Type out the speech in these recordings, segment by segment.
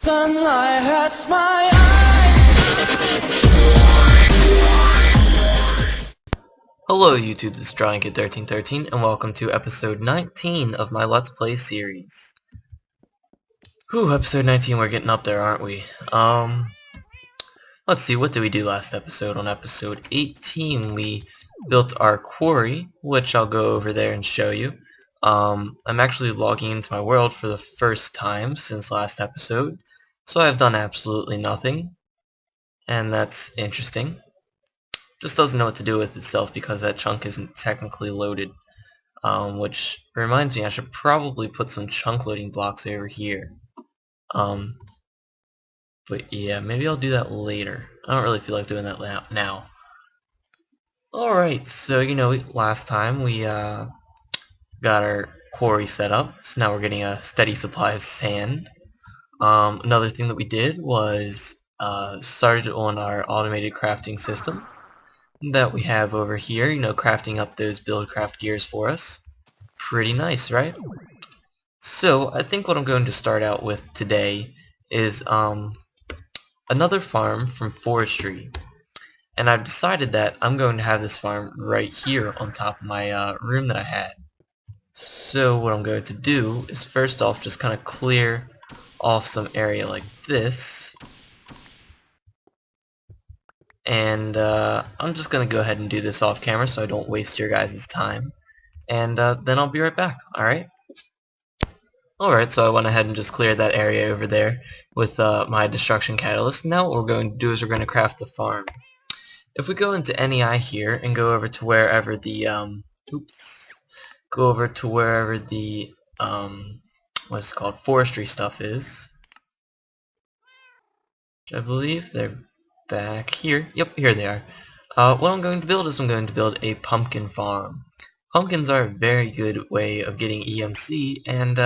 Sunlight hurts my eyes. Hello YouTube, this is DrawingKid1313 and welcome to episode 19 of my Let's Play series. Whew, episode 19, we're getting up there, aren't we? Let's see, what did we do last episode? On episode 18 we built our quarry, which I'll go over there and show you. I'm actually logging into my world for the first time since last episode, so I've done absolutely nothing, and that's interesting. Just doesn't know what to do with itself because that chunk isn't technically loaded, which reminds me I should probably put some chunk loading blocks over here. But yeah, maybe I'll do that later. I don't really feel like doing that now. Alright, so last time we got our quarry set up, so now we're getting a steady supply of sand. Another thing that we did was started on our automated crafting system that we have over here, crafting up those buildcraft gears for us. Pretty nice, right? So I think what I'm going to start out with today is another farm from forestry, and I've decided that I'm going to have this farm right here on top of my room that I had. So what I'm going to do is first off just kind of clear off some area like this. And I'm just going to go ahead and do this off camera so I don't waste your guys' time. And then I'll be right back, alright? Alright, so I went ahead and just cleared that area over there with my destruction catalyst. Now what we're going to do is we're going to craft the farm. If we go into NEI here and go over to wherever the, what's it called, forestry stuff is. I believe they're back here. Yep, here they are. What I'm going to build is I'm going to build a pumpkin farm. Pumpkins are a very good way of getting EMC, and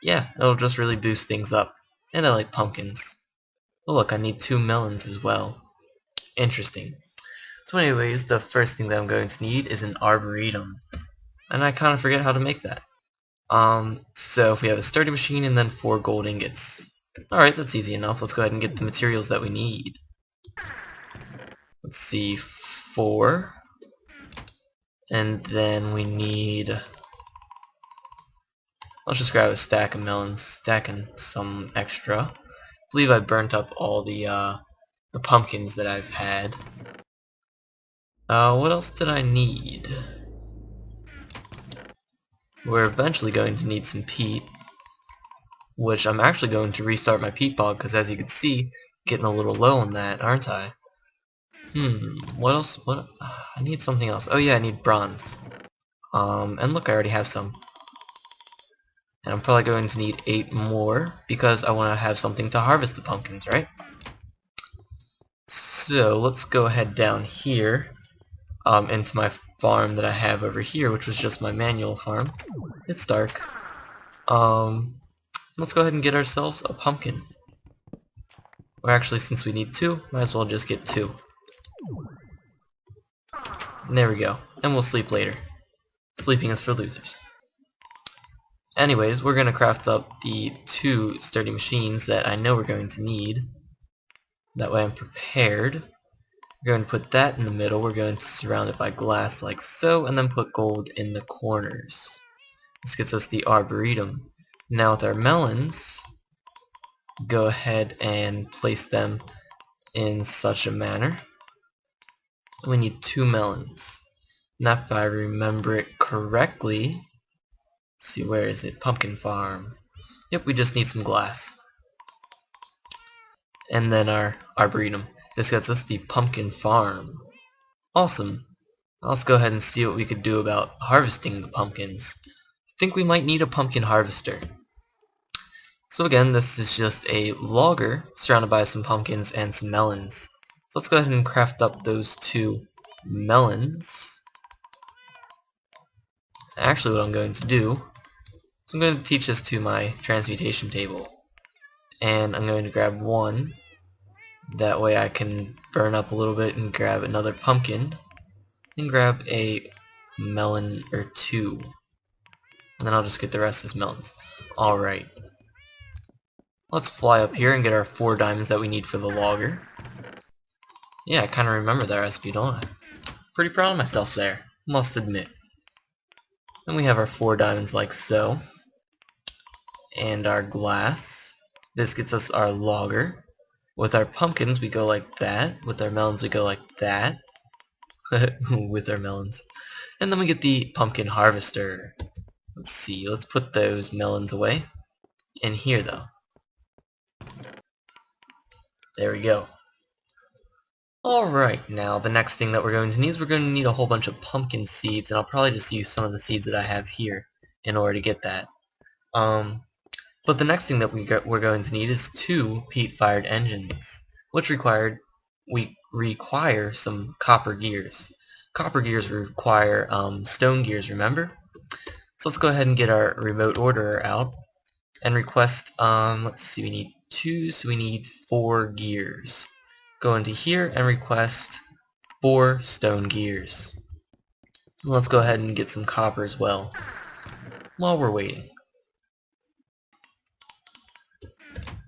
yeah, it'll just really boost things up. And I like pumpkins. Oh look, I need 2 melons as well. Interesting. So anyways, the first thing that I'm going to need is an arboretum. And I kind of forget how to make that. So if we have a sturdy machine and then 4 gold ingots. Alright, that's easy enough. Let's go ahead and get the materials that we need. Let's see, 4. And then we need... Let's just grab a stack of melons, stacking some extra. I believe I burnt up all the pumpkins that I've had. What else did I need? We're eventually going to need some peat, which I'm actually going to restart my peat bog, because as you can see, getting a little low on that, aren't I? What else? I need something else. Oh yeah, I need bronze. And look, I already have some. And I'm probably going to need 8 more, because I want to have something to harvest the pumpkins, right? So, let's go ahead down here, into my farm that I have over here, which was just my manual farm. It's dark. Let's go ahead and get ourselves a pumpkin. Or actually, since we need 2, might as well just get 2. And there we go. And we'll sleep later. Sleeping is for losers. Anyways, we're going to craft up the 2 sturdy machines that I know we're going to need. That way I'm prepared. We're going to put that in the middle. We're going to surround it by glass like so, and then put gold in the corners. This gets us the arboretum. Now with our melons, go ahead and place them in such a manner. We need 2 melons. Now if I remember it correctly, let's see, where is it? Pumpkin farm. Yep, we just need some glass. And then our arboretum. This gets us the pumpkin farm. Awesome. Let's go ahead and see what we could do about harvesting the pumpkins. I think we might need a pumpkin harvester. So again, this is just a logger surrounded by some pumpkins and some melons. So let's go ahead and craft up those 2 melons. Actually, what I'm going to do is I'm going to teach this to my transmutation table. And I'm going to grab 1. That way I can burn up a little bit and grab another pumpkin. And grab a melon or 2. And then I'll just get the rest as melons. Alright. Let's fly up here and get our 4 diamonds that we need for the logger. Yeah, I kind of remember that recipe, don't I? Pretty proud of myself there, must admit. And we have our 4 diamonds like so. And our glass. This gets us our logger. With our pumpkins we go like that. With our melons we go like that. With our melons. And then we get the pumpkin harvester. Let's see, let's put those melons away. In here though. There we go. Alright, now the next thing that we're going to need is we're going to need a whole bunch of pumpkin seeds, and I'll probably just use some of the seeds that I have here in order to get that. But the next thing that we're going to need is 2 peat-fired engines, which require some copper gears. Copper gears require stone gears, remember? So let's go ahead and get our remote orderer out and request, let's see, we need 2, so we need 4 gears. Go into here and request 4 stone gears. Let's go ahead and get some copper as well while we're waiting.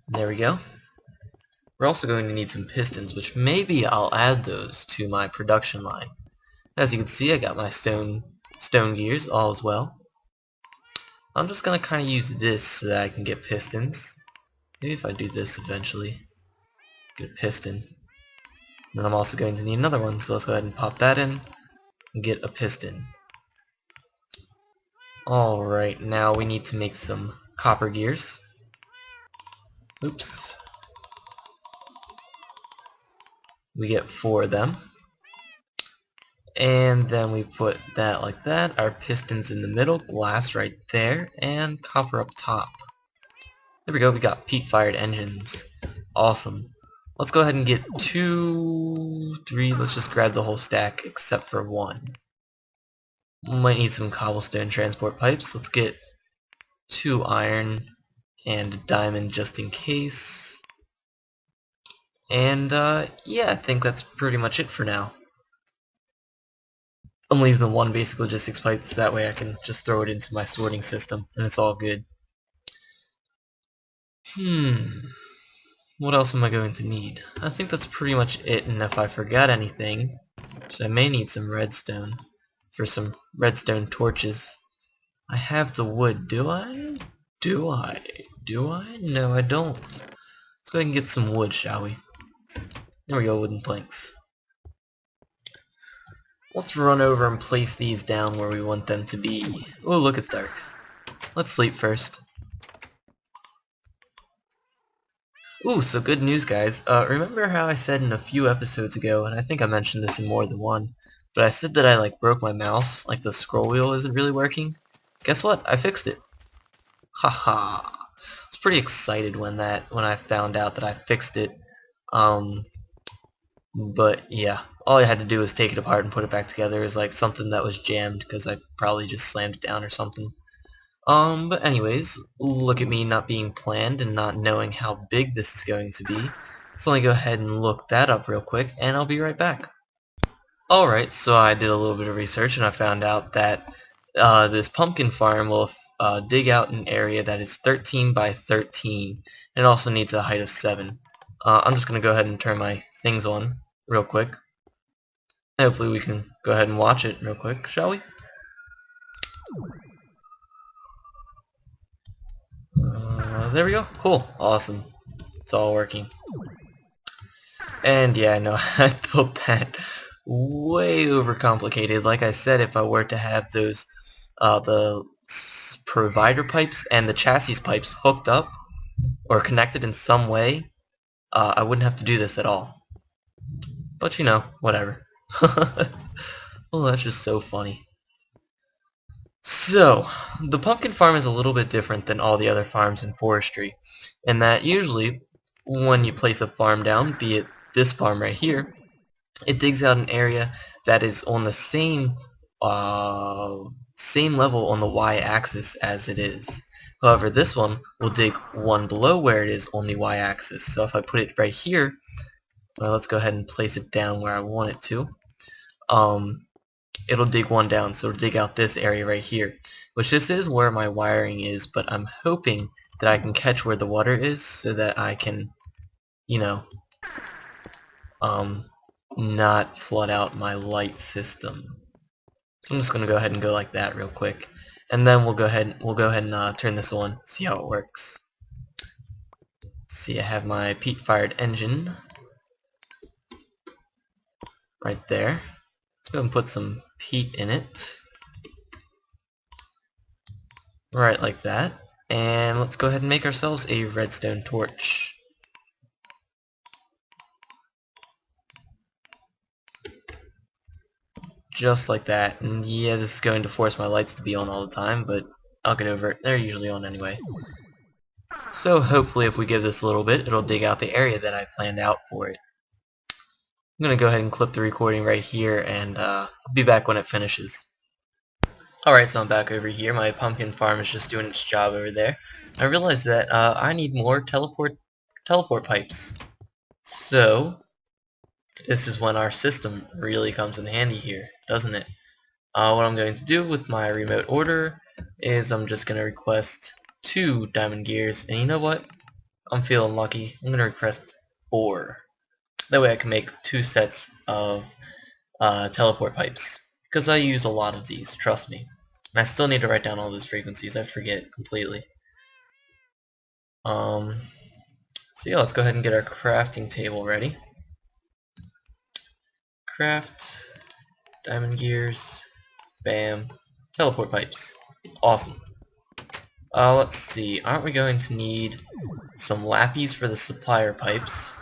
There we go. We're also going to need some pistons, which maybe I'll add those to my production line. As you can see, I got my stone gears all as well. I'm just going to kind of use this so that I can get pistons. Maybe if I do this eventually, get a piston. Then I'm also going to need another one, so let's go ahead and pop that in and get a piston. Alright, now we need to make some copper gears. Oops. We get 4 of them. And then we put that like that, our pistons in the middle, glass right there, and copper up top. There we go, we got peat-fired engines. Awesome. Let's go ahead and get 2, 3, let's just grab the whole stack except for 1. We might need some cobblestone transport pipes. Let's get 2 iron and a diamond just in case. And yeah, I think that's pretty much it for now. I'm leaving the 1 basic logistics pipes, that way I can just throw it into my sorting system and it's all good. What else am I going to need? I think that's pretty much it, and if I forgot anything, so I may need some redstone for some redstone torches. I have the wood, do I? Do I? No, I don't. Let's go ahead and get some wood, shall we? There we go, wooden planks. Let's run over and place these down where we want them to be. Oh, look, it's dark. Let's sleep first. Ooh, so good news, guys. Remember how I said in a few episodes ago, and I think I mentioned this in more than one, but I said that I broke my mouse, like the scroll wheel isn't really working? Guess what? I fixed it. Haha. I was pretty excited when I found out that I fixed it. But yeah, all I had to do was take it apart and put it back together. It was like something that was jammed because I probably just slammed it down or something. But anyways, look at me not being planned and not knowing how big this is going to be. So let me go ahead and look that up real quick, and I'll be right back. Alright, so I did a little bit of research, and I found out that this pumpkin farm will dig out an area that is 13 by 13, and it also needs a height of 7. I'm just going to go ahead and turn my things on real quick. Hopefully we can go ahead and watch it real quick, shall we? There we go. Cool. Awesome. It's all working. And yeah, no, I built that way overcomplicated. Like I said, if I were to have those, the provider pipes and the chassis pipes hooked up or connected in some way, I wouldn't have to do this at all. But you know, whatever. Well, that's just so funny. So, the pumpkin farm is a little bit different than all the other farms in forestry, in that usually when you place a farm down, be it this farm right here, it digs out an area that is on the same level on the y-axis as it is. However, this one will dig one below where it is on the y-axis. So if I put it right here, well, let's go ahead and place it down where I want it to. It'll dig one down, so it'll dig out this area right here, which this is where my wiring is, but I'm hoping that I can catch where the water is so that I can, you know, not flood out my light system. So I'm just gonna go ahead and go like that real quick, and then we'll go ahead and turn this on, see how it works. See, I have my peat-fired engine right there. Let's go ahead and put some peat in it. Right like that. And let's go ahead and make ourselves a redstone torch. Just like that. And yeah, this is going to force my lights to be on all the time, but I'll get over it. They're usually on anyway. So hopefully if we give this a little bit, it'll dig out the area that I planned out for it. I'm going to go ahead and clip the recording right here, and I'll be back when it finishes. Alright, so I'm back over here. My pumpkin farm is just doing its job over there. I realized that I need more teleport pipes. So, this is when our system really comes in handy here, doesn't it? What I'm going to do with my remote order is I'm just going to request 2 diamond gears, and you know what? I'm feeling lucky. I'm going to request 4. That way I can make 2 sets of teleport pipes, because I use a lot of these, trust me. And I still need to write down all those frequencies, I forget completely. So yeah, let's go ahead and get our crafting table ready. Craft, diamond gears, bam, teleport pipes. Awesome. Let's see, aren't we going to need some lappies for the supplier pipes?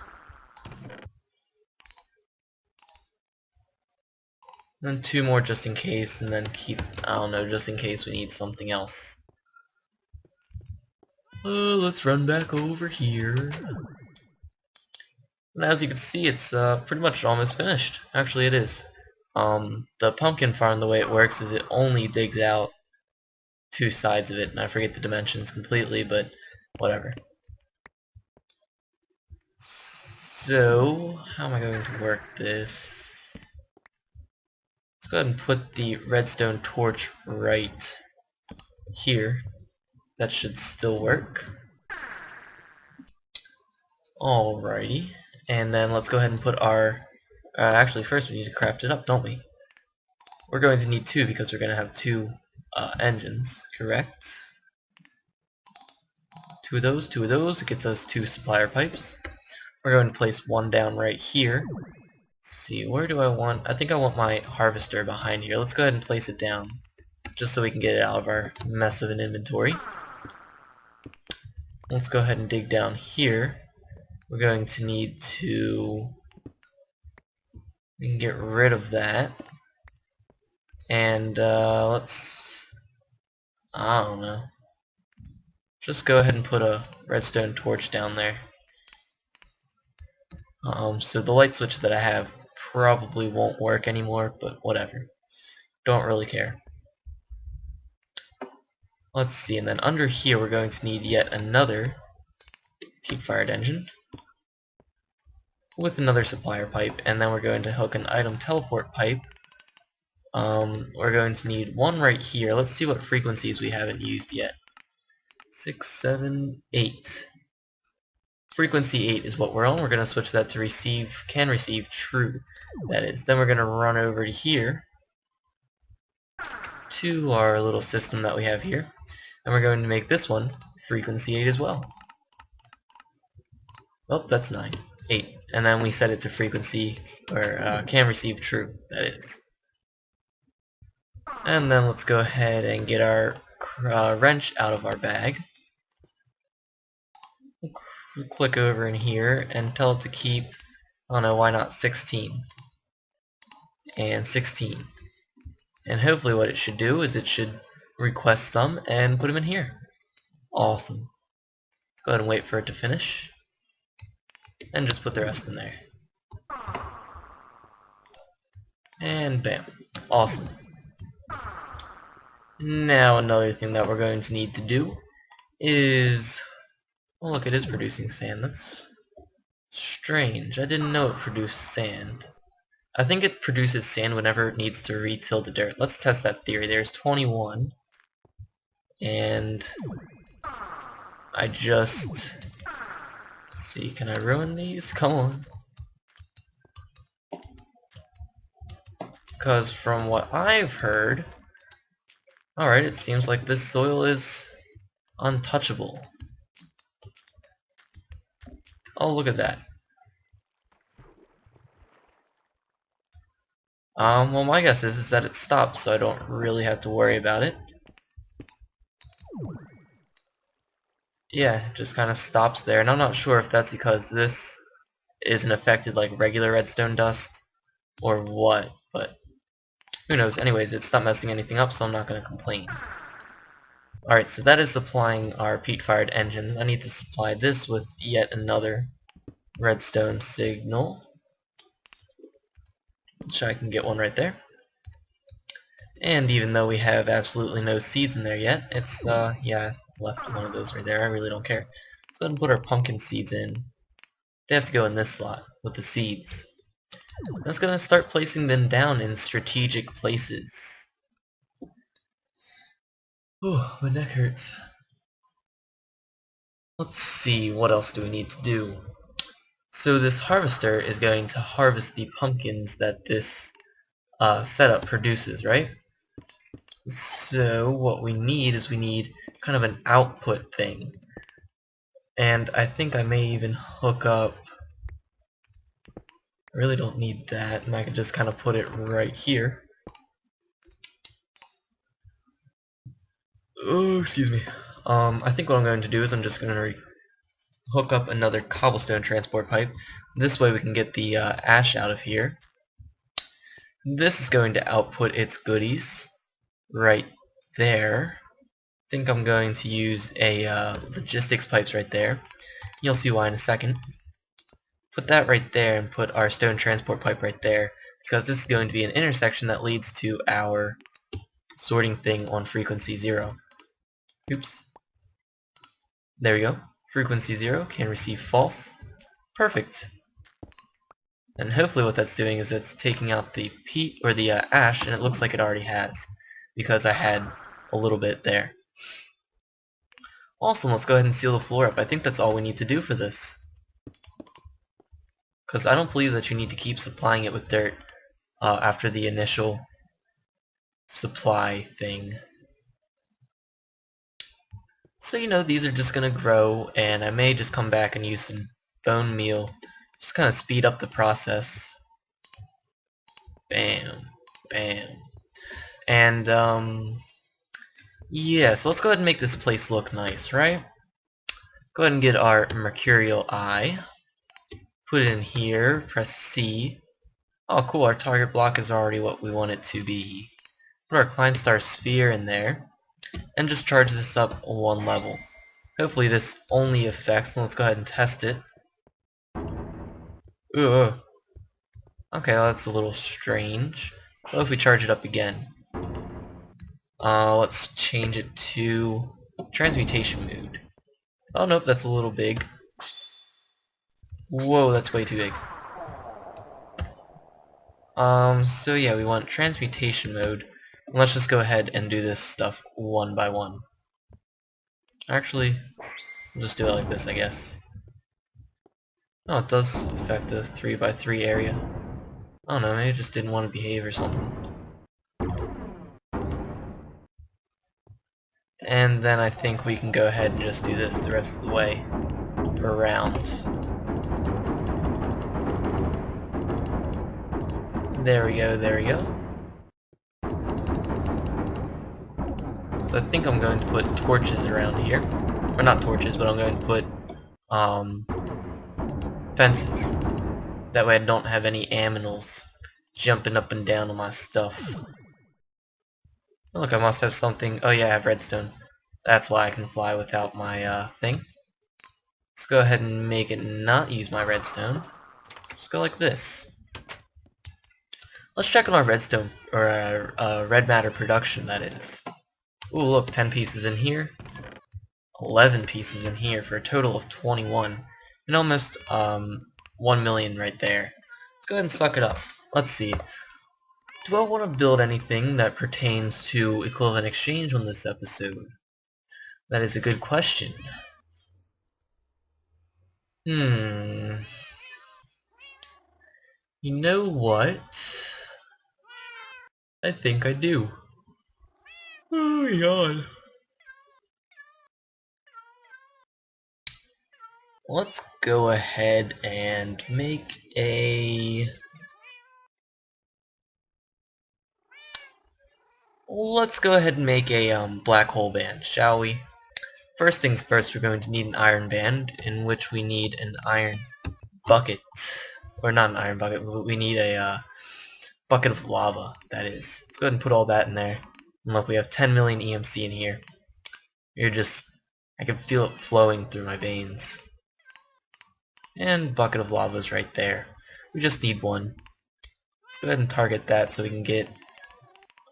And then 2 more just in case, and then keep, I don't know, just in case we need something else. Let's run back over here. And as you can see, it's pretty much almost finished. Actually, it is. The pumpkin farm, the way it works is it only digs out 2 sides of it, and I forget the dimensions completely, but whatever. So, how am I going to work this? Let's go ahead and put the redstone torch right here. That should still work. Alrighty. And then let's go ahead and put our... actually, first we need to craft it up, don't we? We're going to need 2 because we're going to have 2 engines, correct? 2 of those. It gets us 2 supplier pipes. We're going to place 1 down right here. Let's see, where do I want... I think I want my harvester behind here. Let's go ahead and place it down, just so we can get it out of our mess of an inventory. Let's go ahead and dig down here. We're going to need to... we can get rid of that. And let's... I don't know. Just go ahead and put a redstone torch down there. So the light switch that I have probably won't work anymore, but whatever. Don't really care. Let's see, and then under here we're going to need yet another peat-fired engine with another supplier pipe, and then we're going to hook an item teleport pipe. We're going to need 1 right here. Let's see what frequencies we haven't used yet. 6, 7, 8. Frequency 8 is what we're on. We're going to switch that to can receive true, that is. Then we're going to run over to here to our little system that we have here, and we're going to make this one frequency 8 as well. Oh, that's 9. 8. And then we set it to frequency, or can receive true, that is. And then let's go ahead and get our wrench out of our bag. Click over in here and tell it to keep, I don't know, why not 16 and 16. And hopefully what it should do is it should request some and put them in here. Awesome. Let's go ahead and wait for it to finish and just put the rest in there. And bam. Awesome. Now another thing that we're going to need to do is... oh look, it is producing sand. That's strange. I didn't know it produced sand. I think it produces sand whenever it needs to re-till the dirt. Let's test that theory. There's 21. And I just... see, can I ruin these? Come on. Because from what I've heard... alright, it seems like this soil is untouchable. Oh, look at that. Well, my guess is that it stops, so I don't really have to worry about it. Yeah, it just kind of stops there, and I'm not sure if that's because this isn't affected like regular redstone dust, or what, but who knows. Anyways, it's not messing anything up, so I'm not going to complain. Alright, so that is supplying our peat-fired engines. I need to supply this with yet another redstone signal, which I can get one right there. And even though we have absolutely no seeds in there yet, it's, yeah, I left one of those right there. I really don't care. Let's go ahead and put our pumpkin seeds in. They have to go in this slot with the seeds. I'm just going to start placing them down in strategic places. Ooh, my neck hurts. Let's see, what else do we need to do? So this harvester is going to harvest the pumpkins that this setup produces, right? So what we need is we need kind of an output thing. And I think I may even hook up... I really don't need that, and I can just kind of put it right here. Oh, excuse me. I think what I'm going to do is I'm just going to hook up another cobblestone transport pipe. This way we can get the ash out of here. This is going to output its goodies right there. I think I'm going to use a logistics pipes right there. You'll see why in a second. Put that right there and put our stone transport pipe right there, because this is going to be an intersection that leads to our sorting thing on frequency 0. Oops. There we go. Frequency 0 can receive false. Perfect. And hopefully what that's doing is it's taking out the peat or the ash, and it looks like it already has, because I had a little bit there. Awesome, let's go ahead and seal the floor up. I think that's all we need to do for this. Because I don't believe that you need to keep supplying it with dirt after the initial supply thing. So, you know, these are just going to grow, and I may just come back and use some bone meal. Just kind of speed up the process. Bam. Bam. And, yeah, so let's go ahead and make this place look nice, right? Go ahead and get our mercurial eye. Put it in here, press C. Oh, cool, our target block is already what we want it to be. Put our Kleinstar sphere in there, and just charge this up one level. Hopefully this only affects, and let's go ahead and test it. Ugh. Okay, well, that's a little strange. What if we charge it up again? Let's change it to transmutation mode. Oh nope, that's a little big. Whoa, that's way too big. So yeah, we want transmutation mode. Let's just go ahead and do this stuff one by one. Actually, we'll just do it like this, I guess. Oh, it does affect the 3x3 area. I don't know, maybe it just didn't want to behave or something. And then I think we can go ahead and just do this the rest of the way around. There we go, there we go. So I think I'm going to put torches around here. Or not torches, but I'm going to put fences. That way I don't have any aminals jumping up and down on my stuff. Look, I must have something. Oh yeah, I have redstone. That's why I can fly without my thing. Let's go ahead and make it not use my redstone. Just go like this. Let's check on our redstone, or red matter production, that is. Ooh, look, 10 pieces in here. 11 pieces in here for a total of 21. And almost 1 million right there. Let's go ahead and suck it up. Let's see. Do I want to build anything that pertains to equivalent exchange on this episode? That is a good question. You know what? I think I do. Oh my god. Let's go ahead and make a... Let's go ahead and make a black hole band, shall we? First things first, we're going to need an iron band, in which we need an iron bucket. Or not an iron bucket, but we need a bucket of lava, that is. Let's go ahead and put all that in there. And look, we have 10 million EMC in here. I can feel it flowing through my veins. And bucket of lava is right there. We just need one. Let's go ahead and target that so we can get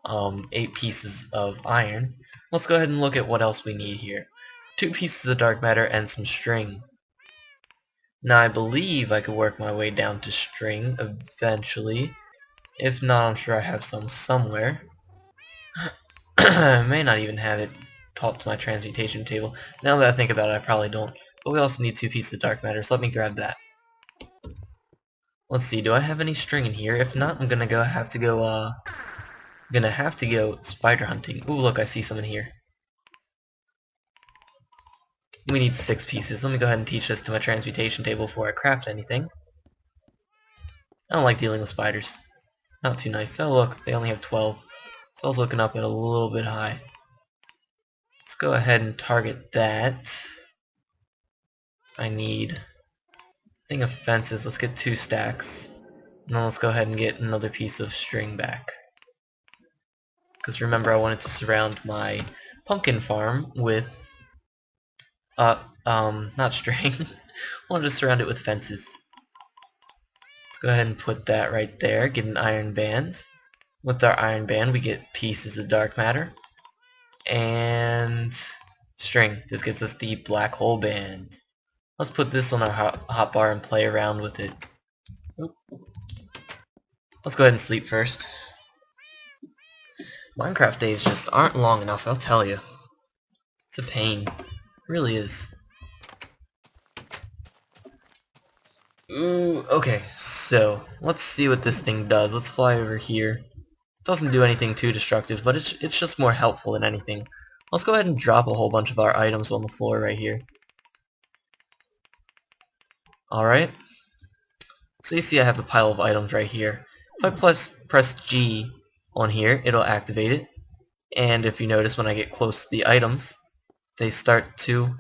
8 pieces of iron. Let's go ahead and look at what else we need here. 2 pieces of dark matter and some string. Now I believe I could work my way down to string eventually. If not, I'm sure I have some somewhere. I may not even have it taught to my transmutation table. Now that I think about it, I probably don't. But we also need 2 pieces of dark matter, so let me grab that. Let's see, do I have any string in here? If not, I'm gonna have to go spider hunting. Ooh, look, I see some in here. We need 6 pieces. Let me go ahead and teach this to my transmutation table before I craft anything. I don't like dealing with spiders. Not too nice. Oh look, they only have 12. So I was looking up at a little bit high. Let's go ahead and target that. I need a thing of fences. Let's get 2 stacks. And then let's go ahead and get another piece of string back. Because remember, I wanted to surround my pumpkin farm with not string. I wanted to surround it with fences. Let's go ahead and put that right there. Get an iron band. With our iron band, we get pieces of dark matter and string. This gets us the black hole band. Let's put this on our hotbar and play around with it. Oop. Let's go ahead and sleep first. Minecraft days just aren't long enough, I'll tell you. It's a pain. It really is. Ooh, okay, so let's see what this thing does. Let's fly over here. It doesn't do anything too destructive, but it's just more helpful than anything. Let's go ahead and drop a whole bunch of our items on the floor right here. Alright. So you see I have a pile of items right here. If I press G on here, it'll activate it. And if you notice, when I get close to the items, they start to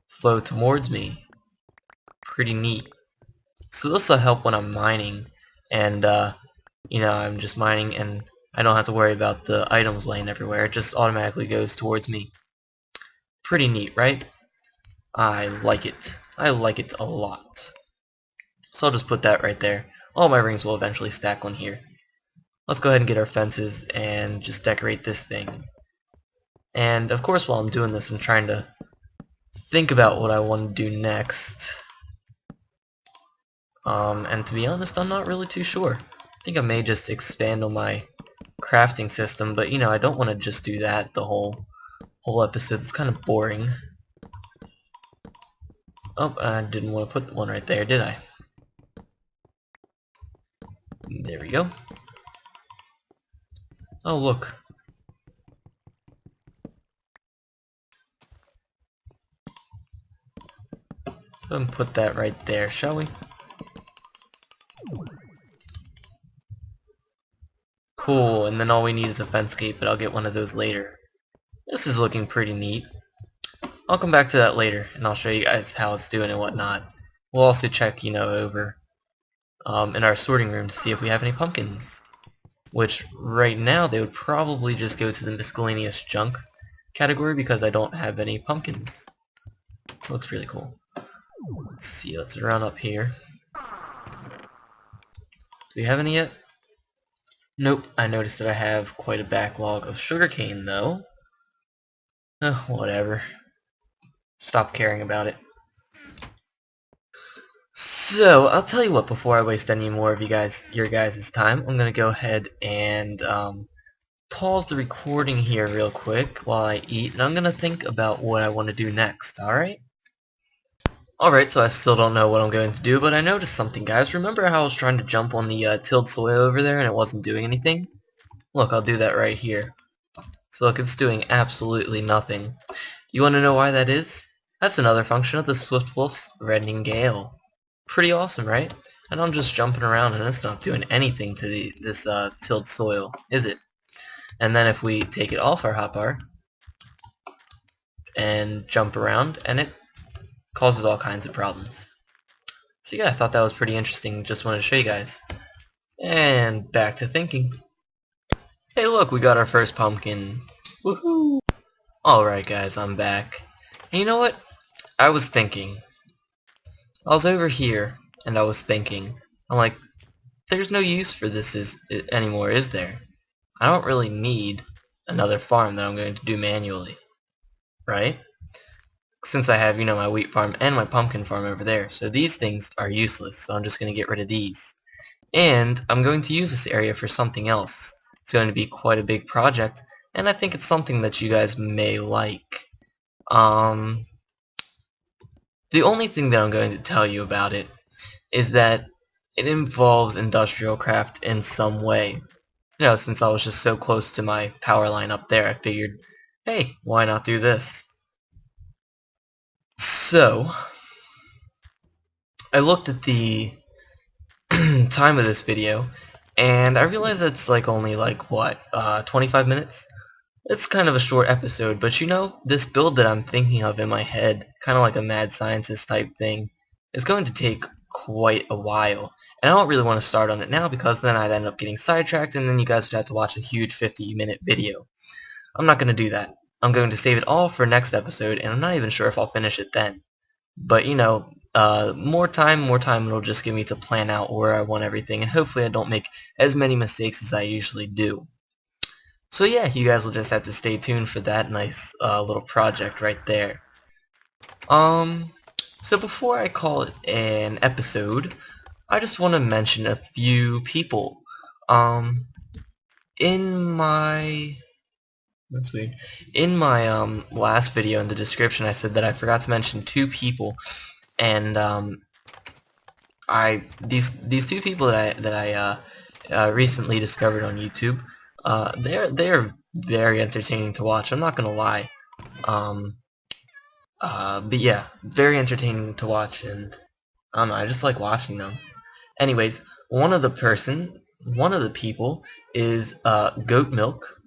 flow towards me. Pretty neat. So this will help when I'm mining, and I'm just mining and I don't have to worry about the items laying everywhere. It just automatically goes towards me. Pretty neat, right? I like it. I like it a lot. So I'll just put that right there. All my rings will eventually stack on here. Let's go ahead and get our fences and just decorate this thing. And of course, while I'm doing this, I'm trying to think about what I want to do next. And to be honest, I'm not really too sure. I think I may just expand on my crafting system, but I don't want to just do that the whole episode. It's kind of boring. Oh, I didn't want to put one right there, did I? There we go. Oh, look. Let's go and put that right there, shall we? Cool, and then all we need is a fence gate, but I'll get one of those later. This is looking pretty neat. I'll come back to that later, and I'll show you guys how it's doing and whatnot. We'll also check, over in our sorting room to see if we have any pumpkins. Which, right now, they would probably just go to the miscellaneous junk category because I don't have any pumpkins. Looks really cool. Let's see, let's run up here. Do we have any yet? Nope, I noticed that I have quite a backlog of sugarcane, though. Whatever. Stop caring about it. So, I'll tell you what, before I waste any more of your guys' time, I'm gonna go ahead and pause the recording here real quick while I eat, and I'm gonna think about what I want to do next, alright? Alright, so I still don't know what I'm going to do, but I noticed something, guys. Remember how I was trying to jump on the tilled soil over there and it wasn't doing anything? Look, I'll do that right here. So look, it's doing absolutely nothing. You want to know why that is? That's another function of the Swiftwolf's Rending Gale. Pretty awesome, right? And I'm just jumping around and it's not doing anything to this tilled soil, is it? And then if we take it off our hotbar and jump around, and it causes all kinds of problems. So yeah, I thought that was pretty interesting. Just wanted to show you guys. And back to thinking. Hey look, we got our first pumpkin. Woohoo! Alright guys, I'm back. And you know what? I was thinking. I was over here, and I was thinking. I'm like, there's no use for this anymore, is there? I don't really need another farm that I'm going to do manually. Right? Since I have, my wheat farm and my pumpkin farm over there. So these things are useless, so I'm just going to get rid of these. And I'm going to use this area for something else. It's going to be quite a big project, and I think it's something that you guys may like. The only thing that I'm going to tell you about it is that it involves industrial craft in some way. Since I was just so close to my power line up there, I figured, hey, why not do this? So, I looked at the time of this video, and I realized it's only 25 minutes? It's kind of a short episode, but this build that I'm thinking of in my head, kind of like a mad scientist type thing, is going to take quite a while. And I don't really want to start on it now because then I'd end up getting sidetracked and then you guys would have to watch a huge 50-minute video. I'm not going to do that. I'm going to save it all for next episode, and I'm not even sure if I'll finish it then. But more time it'll just give me to plan out where I want everything, and hopefully I don't make as many mistakes as I usually do. So yeah, you guys will just have to stay tuned for that nice little project right there. So before I call it an episode, I just want to mention a few people. That's weird. In my last video in the description, I said that I forgot to mention two people, and these two people that I recently discovered on YouTube. They're very entertaining to watch. I'm not gonna lie. But yeah, very entertaining to watch, and I don't know. I just like watching them. Anyways, one of the people is Goat Milk.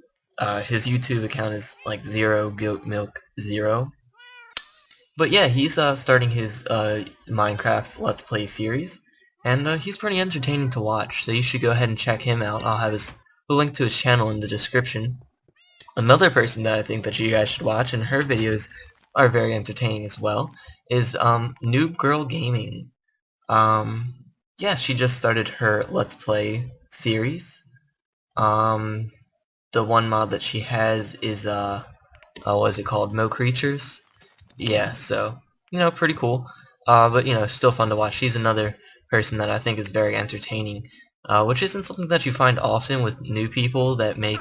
His YouTube account is like 0goatmilk0. But yeah, he's starting his Minecraft Let's Play series, and he's pretty entertaining to watch. So you should go ahead and check him out. I'll have the link to his channel in the description. Another person that I think that you guys should watch, and her videos are very entertaining as well, is Noob Girl Gaming. Yeah, she just started her Let's Play series. The one mod that she has is what is it called? Mo Creatures. Yeah, so pretty cool. But still fun to watch. She's another person that I think is very entertaining, which isn't something that you find often with new people that make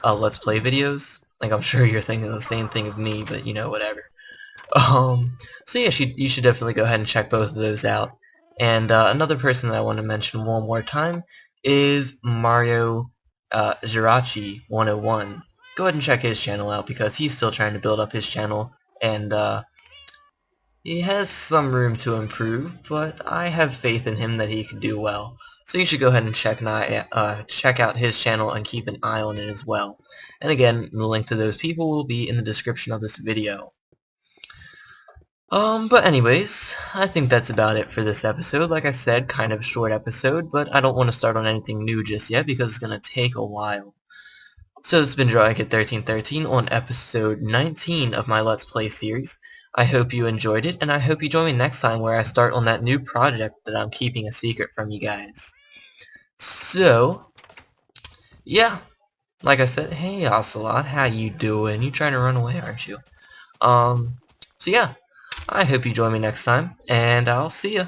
Let's Play videos. Like, I'm sure you're thinking the same thing of me, but whatever. So yeah, you should definitely go ahead and check both of those out. And another person that I want to mention one more time is Mario Jirachi 101. Go ahead and check his channel out because he's still trying to build up his channel, and he has some room to improve, but I have faith in him that he can do well. So you should go ahead and check out his channel and keep an eye on it as well. And again, the link to those people will be in the description of this video. But anyways, I think that's about it for this episode. Like I said, kind of a short episode, but I don't want to start on anything new just yet because it's going to take a while. So this has been DrawingKid1313 on episode 19 of my Let's Play series. I hope you enjoyed it, and I hope you join me next time where I start on that new project that I'm keeping a secret from you guys. So, yeah, like I said, hey Ocelot, how you doing? You trying to run away, aren't you? So yeah, I hope you join me next time, and I'll see ya.